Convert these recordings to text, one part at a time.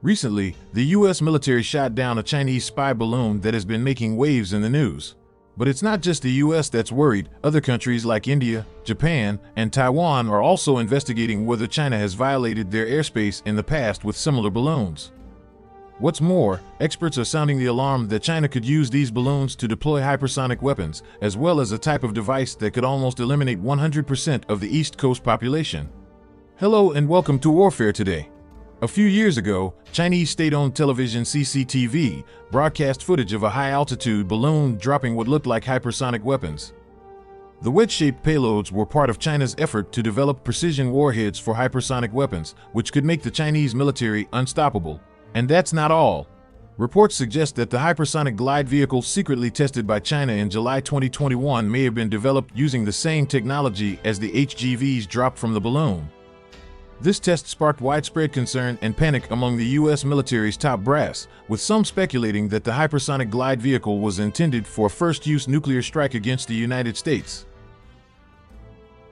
Recently, the US military shot down a Chinese spy balloon that has been making waves in the news. But it's not just the US that's worried. Other countries like India, Japan, and Taiwan are also investigating whether China has violated their airspace in the past with similar balloons. What's more, experts are sounding the alarm that China could use these balloons to deploy hypersonic weapons, as well as a type of device that could almost eliminate 100% of the East Coast population. Hello and welcome to Warfare Today. A few years ago, Chinese state-owned television CCTV broadcast footage of a high-altitude balloon dropping what looked like hypersonic weapons. The wedge-shaped payloads were part of China's effort to develop precision warheads for hypersonic weapons, which could make the Chinese military unstoppable. And that's not all. Reports suggest that the hypersonic glide vehicle secretly tested by China in July 2021 may have been developed using the same technology as the HGVs dropped from the balloon. This test sparked widespread concern and panic among the US military's top brass, with some speculating that the hypersonic glide vehicle was intended for a first-use nuclear strike against the United States.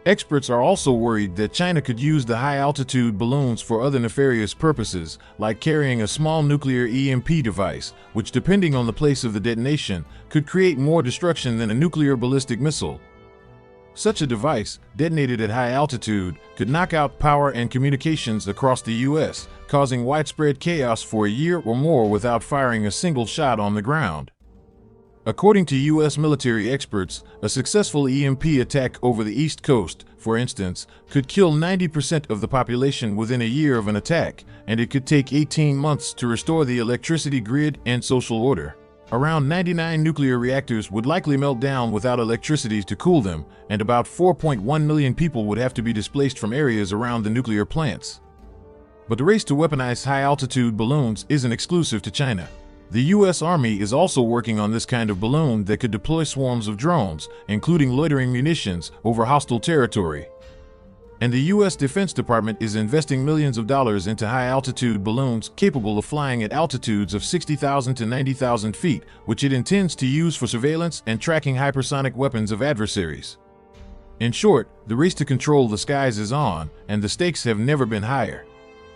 Experts are also worried that China could use the high-altitude balloons for other nefarious purposes, like carrying a small nuclear EMP device, which, depending on the place of the detonation, could create more destruction than a nuclear ballistic missile. Such a device, detonated at high altitude, could knock out power and communications across the US, causing widespread chaos for a year or more without firing a single shot on the ground. According to US military experts, a successful EMP attack over the East Coast, for instance, could kill 90% of the population within a year of an attack, and it could take 18 months to restore the electricity grid and social order. Around 99 nuclear reactors would likely melt down without electricity to cool them, and about 4.1 million people would have to be displaced from areas around the nuclear plants. But the race to weaponize high-altitude balloons isn't exclusive to China. The US Army is also working on this kind of balloon that could deploy swarms of drones, including loitering munitions, over hostile territory. And the US Defense Department is investing millions of dollars into high-altitude balloons capable of flying at altitudes of 60,000 to 90,000 feet, which it intends to use for surveillance and tracking hypersonic weapons of adversaries. In short, the race to control the skies is on, and the stakes have never been higher.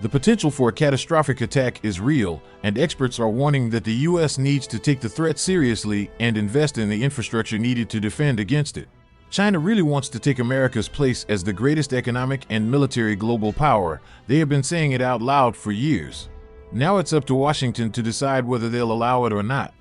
The potential for a catastrophic attack is real, and experts are warning that the US needs to take the threat seriously and invest in the infrastructure needed to defend against it. China really wants to take America's place as the greatest economic and military global power. They have been saying it out loud for years. Now it's up to Washington to decide whether they'll allow it or not.